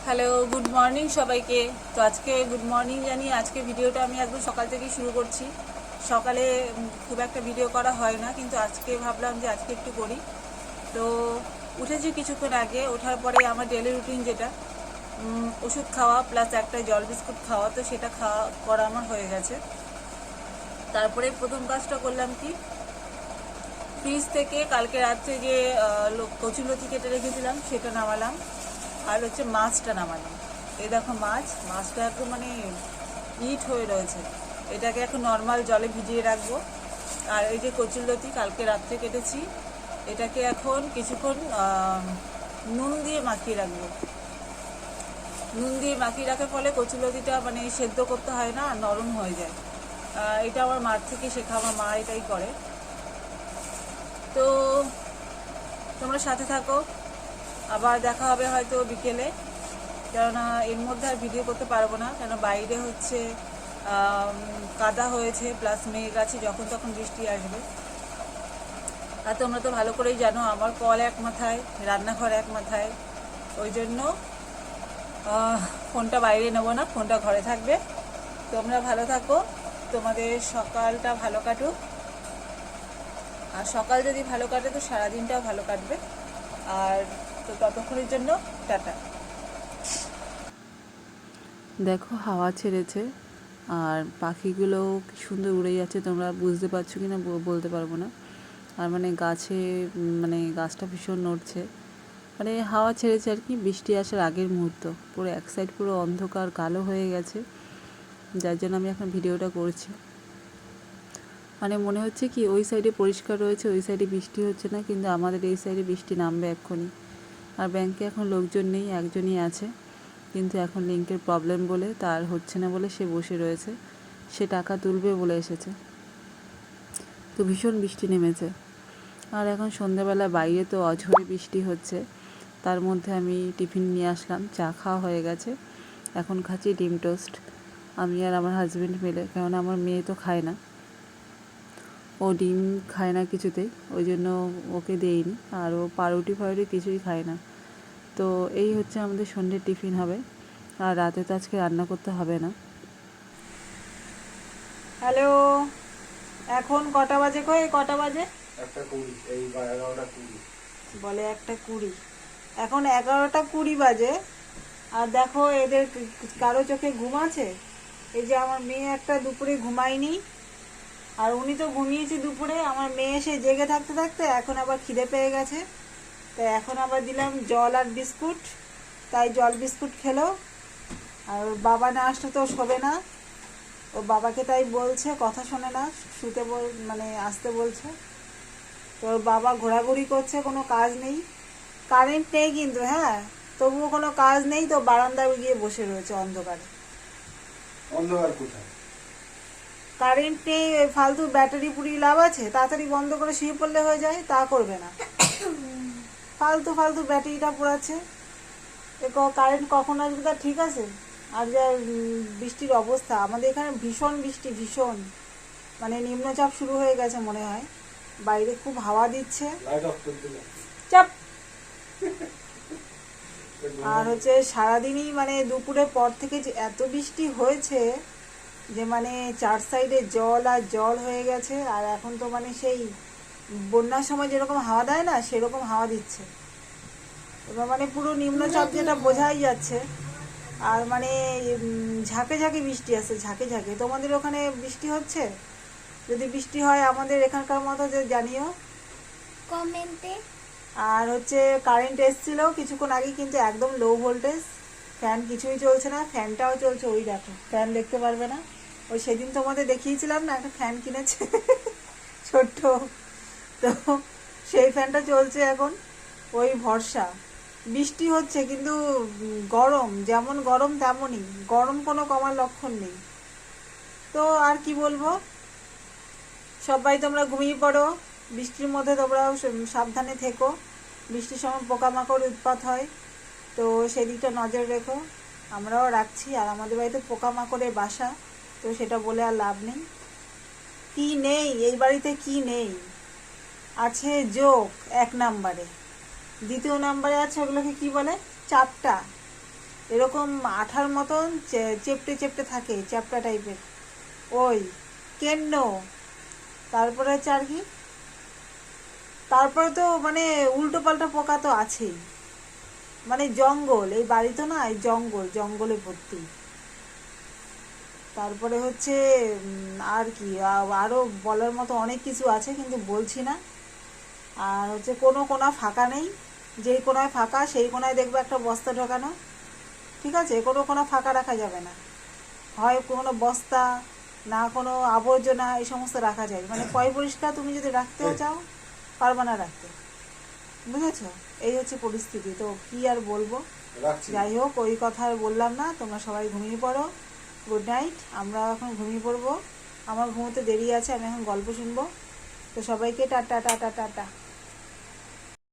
Hello, good morning সবাইকে। তো আজকে গুড মর্নিং জানিয়ে আজকে ভিডিওটা আমি একদম সকাল থেকেই শুরু করছি। সকালে খুব একটা ভিডিও করা হয় না, কিন্তু আজকে ভাবলাম যে আজকে একটু করি। তো উঠেছি কিছুক্ষণ আগে, ওঠার পরে আমার ডেলি রুটিন যেটা ওষুধ খাওয়া প্লাস একটা জল বিস্কুট খাওয়া, তো সেটা করা আমার হয়ে গেছে। তারপরে প্রথম কাজটা করলাম কি, ফ্রিজ থেকে কালকে রাত্রে যে কচুলতি কেটে রেখেছিলাম সেটা নামালাম, আর হচ্ছে মাছটা নামালাম। এই দেখো মাছটা একটু মানে ইট হয়ে রয়েছে, এটাকে এখন নর্মাল জলে ভিজিয়ে রাখবো। আর এই যে কচুলতি কালকে রাত্রে কেটেছি, এটাকে এখন কিছুক্ষণ নুন দিয়ে মাখিয়ে রাখবো। নুন দিয়ে মাখিয়ে রাখার ফলে কচুলতিটা মানে সেদ্ধ করতে হয় না, নরম হয়ে যায়। এটা আমার মার থেকে শেখা, আমার মা এটাই করে। তো তোমরা সাথে থাকো, আবার দেখা হবে হয়তো বিকেলে, কেননা এর মধ্যে আর ভিডিও করতে পারবো না, কেন বাইরে হচ্ছে কাদা হয়েছে প্লাস মেঘ আছে, যখন তখন বৃষ্টি আসবে। আর তোমরা তো ভালো করেই জানো আমার কল এক মাথায়, রান্নাঘর এক মাথায়, ওই জন্য ফোনটা বাইরে নেবো না, ফোনটা ঘরে থাকবে। তোমরা ভালো থাকো, তোমাদের সকালটা ভালো কাটুক। আর সকাল যদি ভালো কাটে তো সারাদিনটাও ভালো কাটবে। আর তো ততক্ষণের জন্য টাটা। দেখো হাওয়া ছেড়েছে আর পাখিগুলো কি সুন্দর উড়ে যাচ্ছে, তোমরা বুঝতে পারছো কি না বলতে পারবো না। আর মানে গাছটা ভীষণ নড়ছে, মানে হাওয়া ছেড়েছে আর কি, বৃষ্টি আসার আগের মুহূর্ত। পুরো এক সাইড পুরো অন্ধকার কালো হয়ে গেছে, যার জন্য আমি এখন ভিডিওটা করছি। মানে মনে হচ্ছে কি ওই সাইডে পরিষ্কার রয়েছে, ওই সাইডে বৃষ্টি হচ্ছে না, কিন্তু আমাদের এই সাইডে বৃষ্টি নামবে এক্ষুনি। আর ব্যাংকে এখন লোকজন নেই, একজনই আছে, কিন্তু এখন লিঙ্কের প্রবলেম বলে তার হচ্ছে না বলে সে বসে রয়েছে, সে টাকা তুলবে বলে এসেছে। তো ভীষণ বৃষ্টি নেমেছে। আর এখন সন্ধ্যাবেলা বাইরে তো অঝরে বৃষ্টি হচ্ছে, তার মধ্যে আমি টিফিন নিয়ে আসলাম, চা খাওয়া হয়ে গেছে। এখন খাচ্ছি ডিম টোস্ট, আমি আর আমার হাজব্যান্ড মিলে, কেননা আমার মেয়ে তো খায় না, ও ডিম খায় না কিছুতেই, ওই জন্য ওকে দেইনি। আর ও পাউরুটি কিছুই খায় না। তো এই হচ্ছে আমাদের সন্ধ্যের টিফিন হবে, আর রাতে তো আজকে রান্না করতে হবে না। হ্যালো, এখন কটা বাজে? কটা বাজে? 1:20, এই 11:20 বলে 1:20, এখন 11:20 বাজে। আর দেখো এদের কারো চোখে ঘুম আছে? এই যে আমার মেয়ে একটা দুপুরে ঘুমায়নি, আর উনি তো ঘুমিয়েছে দুপুরে। আমার মেয়ে এসে জেগে থাকতে থাকতে এখন আবার খিদে পেয়ে গেছে, তাই এখন আবার দিলাম জল আর বিস্কুট, তাই জল বিস্কুট খেলো। আর ওর বাবা না আসলে তো শোবে না, ও বাবাকে তাই বলছে, কথা শোনে না, মানে আসতে বলছে। তো ওর বাবা ঘোরাঘুরি করছে, কোনো কাজ নেই, কারেন্ট নেই কিন্তু, হ্যাঁ তবুও কোনো কাজ নেই, তো বারান্দায় গিয়ে বসে রয়েছে অন্ধকারে। অন্ধকার কোথায়? কারেন্ট নেই, ফালতু ব্যাটারি পুড়িয়ে লাভ আছে? তাড়াতাড়ি বন্ধ করে শুয়ে পড়লে হয়ে যায়, তা করবে না, ফালতু ফালতু ব্যাটারিটা পোড়াচ্ছে। কারেন্ট কখন আসবে তা ঠিক আছে। আর যা বৃষ্টির অবস্থা আমাদের এখানে, ভীষণ বৃষ্টি, ভীষণ, মানে নিম্নচাপ শুরু হয়ে গেছে মনে হয়, বাইরে খুব হাওয়া দিচ্ছে। চাপ। আর হচ্ছে সারাদিনই মানে দুপুরের পর থেকে যে এত বৃষ্টি হয়েছে যে মানে চার সাইডে জল আর জল হয়ে গেছে। আর এখন তো মানে সেই বন্যার সময় যেরকম হাওয়া দেয় না, সেরকম হাওয়া দিচ্ছে এবার, মানে পুরো নিম্নচাপ যেটা বোঝাই যাচ্ছে। আর মানে ঝাঁকে ঝাঁকে বৃষ্টি আসছে, ঝাঁকে ঝাঁকে। তোমাদের ওখানে বৃষ্টি হচ্ছে? যদি বৃষ্টি হয় আমাদের এখানকার মতো যে জানিও কমেন্টে। আর হচ্ছে কারেন্ট এসেছিল কিছুক্ষণ আগে, কিন্তু একদম লো ভোল্টেজ, ফ্যান কিছুই চলছে না, ফ্যানটাও চলছে, ওই দেখো ফ্যান দেখতে পারবে না, ওই সেদিন তোমাদের দেখিয়েছিলাম না একটা ফ্যান কিনেছে ছোট্ট, তো সেই ফ্যানটা চলছে এখন, ওই ভরসা। বৃষ্টি হচ্ছে কিন্তু গরম, যেমন গরম তেমনই গরম, কোনো কমার লক্ষণ নেই। তো আর কি বলবো, সবাই তোমরা ঘুমিয়ে পড়ো, বৃষ্টির মধ্যে তোমরাও সাবধানে থেকো, বৃষ্টির সময় পোকামাকড় উৎপাত হয়, তো সেদিকটা নজর রেখো, আমরাও রাখছি। আর আমাদের বাড়িতে পোকামাকড়ের বাসা, তো সেটা বলে আর লাভ নেই। কি নেই এই বাড়িতে, কি নেই? আছে জোক 1 নম্বরে, 2য় নম্বরে আছে ওগুলোকে কি বলে, চাপটা। এরকম আঠার মতন চেপটে চেপটে থাকে, চ্যাপটা টাইপের, ওই কেন্ন। তারপরে হচ্ছে আর কি, তারপরে তো মানে উল্টো পাল্টা পোকা তো আছেই, মানে জঙ্গল, এই বাড়ি তো না, এই জঙ্গলে ভর্তি। তারপরে হচ্ছে আর কি, আরও বলার মতো অনেক কিছু আছে কিন্তু বলছি না। আর হচ্ছে কোনো কোনা ফাঁকা নেই, যেই কোনায় ফাঁকা সেই কোনায় দেখবে একটা বস্তা ঢোকানো, ঠিক আছে? কোনো কোনো ফাঁকা রাখা যাবে না, হয় কোনো বস্তা, না কোনো আবর্জনা, এই সমস্ত রাখা যায়, মানে পয় পরিষ্কার তুমি যদি রাখতেও চাও পারবে না রাখতে, বুঝেছো? এই হচ্ছে পরিস্থিতি, তো কি আর বলবো। রাখছি। যাই হোক, ওই কথা আর বললাম না, তোমরা সবাই ঘুমিয়ে পড়ো, গুড নাইট। আমরা এখন ঘুমিয়ে পড়বো, আমার ঘুমোতে দেরি আছে, আমি এখন গল্প শুনবো। তো সবাইকে টাটা টাটা টাটা।